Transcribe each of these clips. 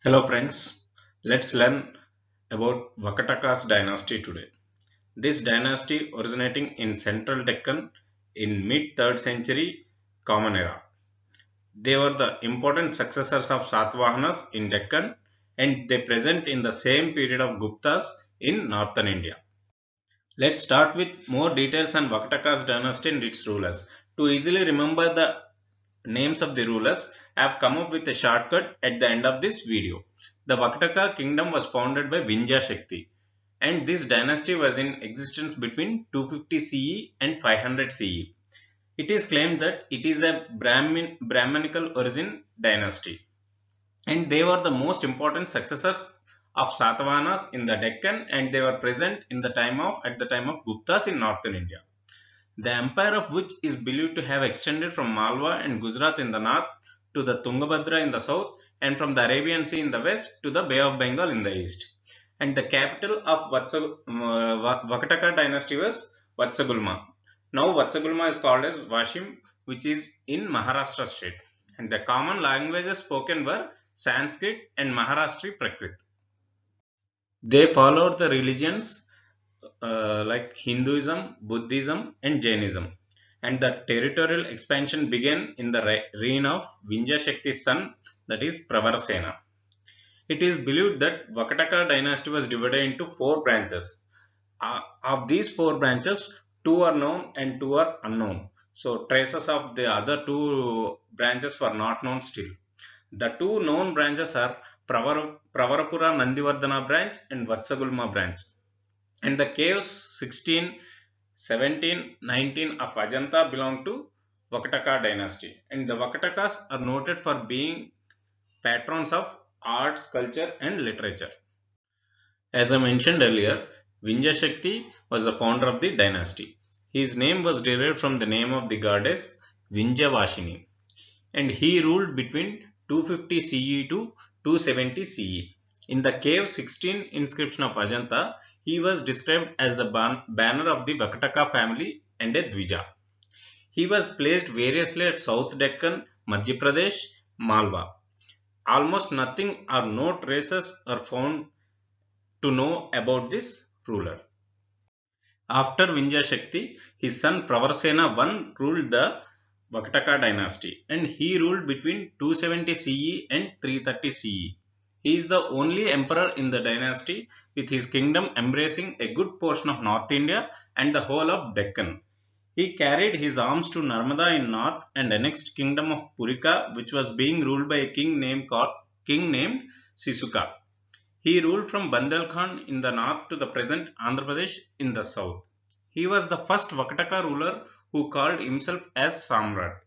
Hello friends, let's learn about Vakatakas Dynasty today. This dynasty originating in central Deccan in mid 3rd century Common Era. They were the important successors of Satavahanas in Deccan and they present in the same period of Guptas in northern India. Let's start with more details on Vakatakas Dynasty and its rulers. To easily remember the names of the rulers, I have come up with a shortcut at the end of this video. The Vakataka kingdom was founded by Vindhya Shakti and this dynasty was in existence between 250 CE and 500 CE. It is claimed that it is a Brahmanical origin dynasty and they were the most important successors of Satavahanas in the Deccan and they were present at the time of Guptas in northern India. The empire of which is believed to have extended from Malwa and Gujarat in the north to the Tungabhadra in the south and from the Arabian Sea in the west to the Bay of Bengal in the east. And the capital of Vakataka dynasty was Vatsagulma. Now Vatsagulma is called as Vashim, which is in Maharashtra state. And the common languages spoken were Sanskrit and Maharashtri Prakrit. They followed the religions like Hinduism, Buddhism, and Jainism. And the territorial expansion began in the reign of Vindhya Shakti's son, that is Pravarsena. It is believed that Vakataka dynasty was divided into four branches. Of these four branches, two are known and two are unknown. So traces of the other two branches were not known still. The two known branches are Pravarapura Nandivardhana branch and Vatsagulma branch. And the caves 16, 17, 19 of Ajanta belong to Vakataka dynasty. And the Vakatakas are noted for being patrons of arts, culture and literature. As I mentioned earlier, Vindhya Shakti was the founder of the dynasty. His name was derived from the name of the goddess Vindhyavashini and he ruled between 250 CE to 270 CE. In the cave 16 inscription of Ajanta, he was described as the banner of the Vakataka family and a Dvija. He was placed variously at South Deccan, Madhya Pradesh, Malwa. Almost nothing or no traces are found to know about this ruler. After Vindhya Shakti, his son Pravarsena I ruled the Vakataka dynasty and he ruled between 270 CE and 330 CE. He is the only emperor in the dynasty with his kingdom embracing a good portion of North India and the whole of Deccan. He carried his arms to Narmada in north and annexed kingdom of Purika which was being ruled by a king named Sisuka. He ruled from Bundelkhand in the north to the present Andhra Pradesh in the south. He was the first Vakataka ruler who called himself as Samrat.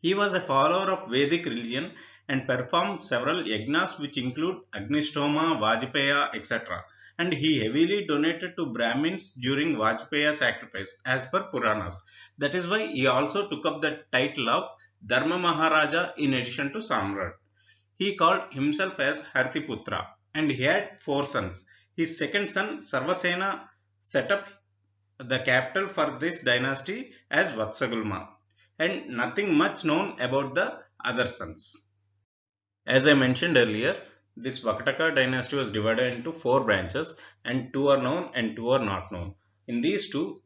He was a follower of Vedic religion and performed several yagnas which include Agnishtoma, Vajpaya, etc. And he heavily donated to Brahmins during Vajpaya sacrifice as per Puranas. That is why he also took up the title of Dharma Maharaja in addition to Samrat. He called himself as Hartiputra and he had four sons. His second son Sarvasena set up the capital for this dynasty as Vatsagulma and nothing much known about the other sons. As I mentioned earlier, this Vakataka dynasty was divided into four branches and two are known and two are not known. In these two,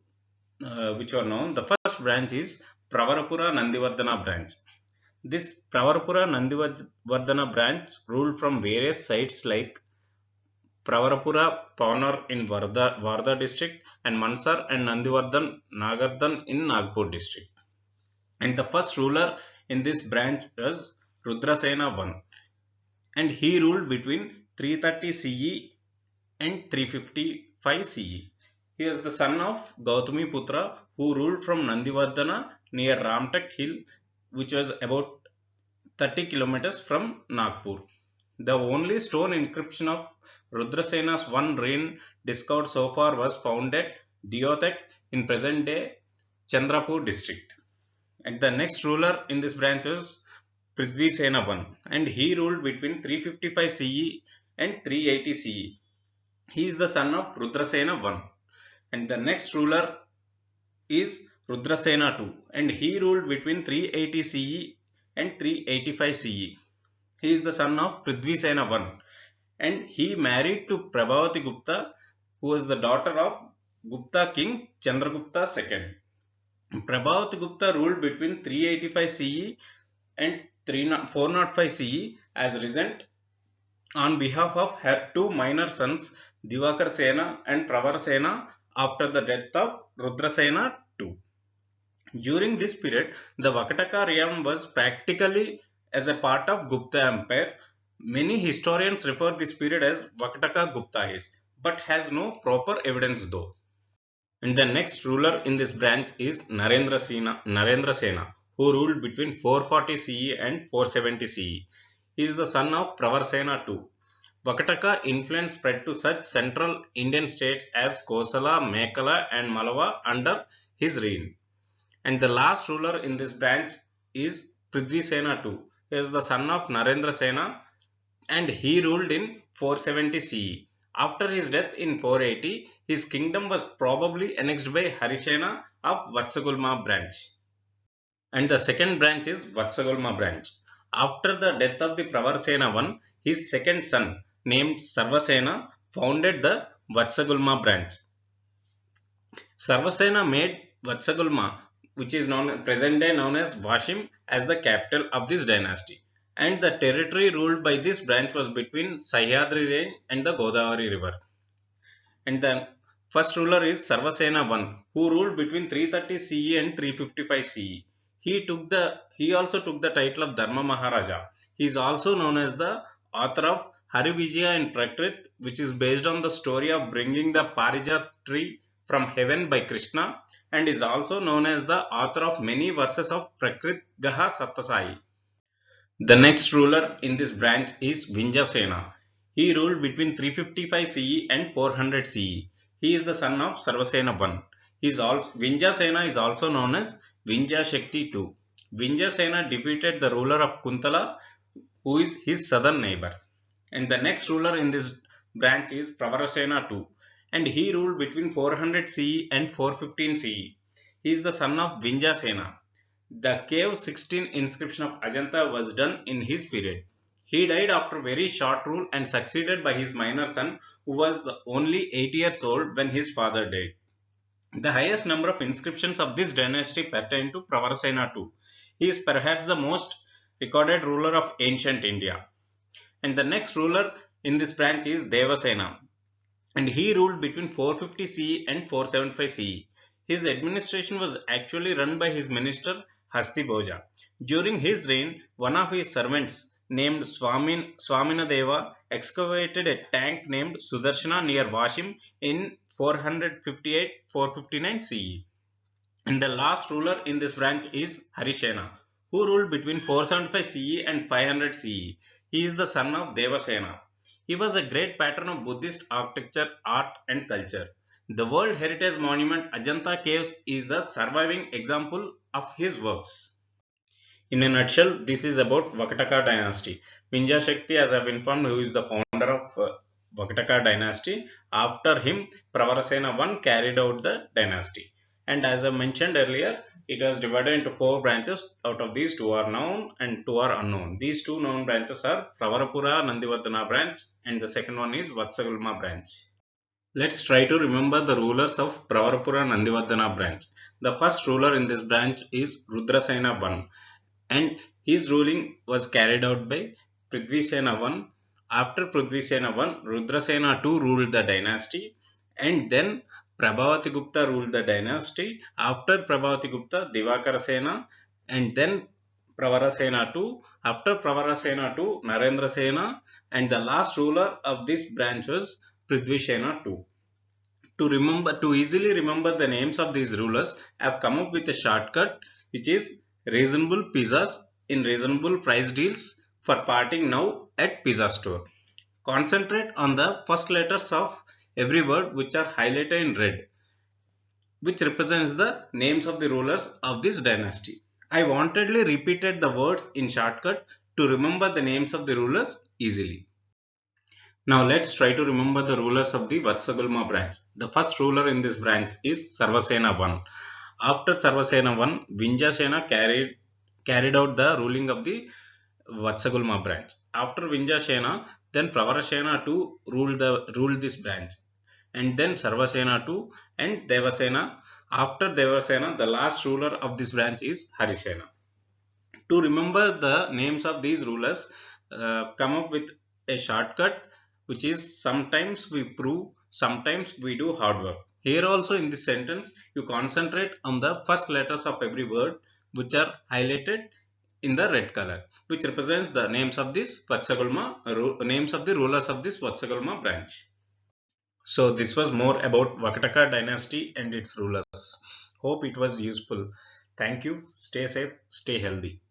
which are known, the first branch is Pravarapura Nandivardhana branch. This Pravarapura Nandivardhana branch ruled from various sites like Pravarapura, Panar in Wardha district and Mansar and Nandivardhan Nagardhan in Nagpur district. And the first ruler in this branch was Rudrasena I and he ruled between 330 CE and 355 CE. He was the son of Gautami Putra who ruled from Nandivardhana near Ramtak hill which was about 30 kilometers from Nagpur. The only stone inscription of Rudrasena's one reign discovered so far was found at Diotek in present day Chandrapur district. And the next ruler in this branch was Prithvisena I and he ruled between 355 CE and 380 CE. He is the son of Rudrasena I. And the next ruler is Rudrasena II and he ruled between 380 CE and 385 CE. He is the son of Prithvisena I, and he married to Prabhavati Gupta, who was the daughter of Gupta king Chandragupta II. Prabhavati Gupta ruled between 385 CE and 405 CE as regent on behalf of her two minor sons Divakar Sena and Pravar Sena after the death of Rudrasena II. During this period, the Vakataka realm was practically as a part of Gupta Empire. Many historians refer this period as Vakataka Gupta age, but has no proper evidence though. And the next ruler in this branch is Narendra Sena, who ruled between 440 CE and 470 CE. He is the son of Pravarsena II. Vakataka influence spread to such central Indian states as Kosala, Mekala and Malava under his reign. And the last ruler in this branch is Prithvi Sena II. He is the son of Narendra Sena and he ruled in 470 CE. After his death in 480, his kingdom was probably annexed by Harisena of Vatsagulma branch. And the second branch is Vatsagulma branch. After the death of the Pravarsena I, his second son named Sarvasena founded the Vatsagulma branch. Sarvasena made Vatsagulma, which is present day known as Vashim, as the capital of this dynasty. And the territory ruled by this branch was between Sahyadri range and the Godavari river. And the first ruler is Sarvasena I, who ruled between 330 CE and 355 CE. He also took the title of Dharma Maharaja. He is also known as the author of Hari Vijaya in Prakrit, which is based on the story of bringing the Parijat tree from heaven by Krishna, and is also known as the author of many verses of Prakrit Gaha Sattasai. The next ruler in this branch is Vinjasena. He ruled between 355 CE and 400 CE. He is the son of Sarvasena I. Vinjasena is also known as Vinja Shakti II. Vinjasena defeated the ruler of Kuntala, who is his southern neighbor. And the next ruler in this branch is Pravarasena II, and he ruled between 400 CE and 415 CE. He is the son of Vinjasena. The cave 16 inscription of Ajanta was done in his period. He died after very short rule and succeeded by his minor son, who was only 8 years old when his father died. The highest number of inscriptions of this dynasty pertain to Pravarasena II. He is perhaps the most recorded ruler of ancient India. And the next ruler in this branch is Devasena, and he ruled between 450 CE and 475 CE. His administration was actually run by his minister Hasti Bhoja. During his reign, one of his servants named Swaminadeva excavated a tank named Sudarshana near Vashim in 458-459 CE. And the last ruler in this branch is Harisena, who ruled between 475 CE and 500 CE. He is the son of Devasena. He was a great patron of Buddhist architecture, art and culture. The World Heritage Monument Ajanta Caves is the surviving example of his works. In a nutshell, this is about Vakataka Dynasty. Vinja Shakti, as I have informed, who is the founder of Vakataka Dynasty. After him, Pravarasena I carried out the dynasty. And as I mentioned earlier, it was divided into 4 branches. Out of these, 2 are known and 2 are unknown. These 2 known branches are Pravarapura Nandivardhana branch and the second one is Vatsagulma branch. Let's try to remember the rulers of Pravarapura Nandivardhana branch. The first ruler in this branch is Rudrasena I, and his ruling was carried out by Prithvisena I. After Prithvisena I, Rudrasena II ruled the dynasty, and then Prabhavati Gupta ruled the dynasty. After Prabhavati Gupta, Divakar Sena, and then Pravarasena II. After Pravarasena II, Narendra Sena, and the last ruler of this branch was Prithvisena II. To easily remember the names of these rulers, I have come up with a shortcut, which is reasonable pizzas in reasonable price deals for parting now at pizza store. Concentrate on the first letters of every word which are highlighted in red, which represents the names of the rulers of this dynasty. I wantedly repeated the words in shortcut to remember the names of the rulers easily. Now let's try to remember the rulers of the Vatsagulma branch. The first ruler in this branch is Sarvasena I. After Sarvasena I, Vinjasena carried out the ruling of the Vatsagulma branch. After Vinjasena, then Pravarasena too ruled this branch, and then Sarvasena too, and Devasena. After Devasena, the last ruler of this branch is Harisena. To remember the names of these rulers, come up with a shortcut, which is sometimes we prove, sometimes we do hard work. Here also in this sentence, you concentrate on the first letters of every word, which are highlighted in the red color, which represents the names of this Vatsakulma, names of the rulers of this Vatsakulma branch. So this was more about Vakataka dynasty and its rulers. Hope it was useful. Thank you. Stay safe, stay healthy.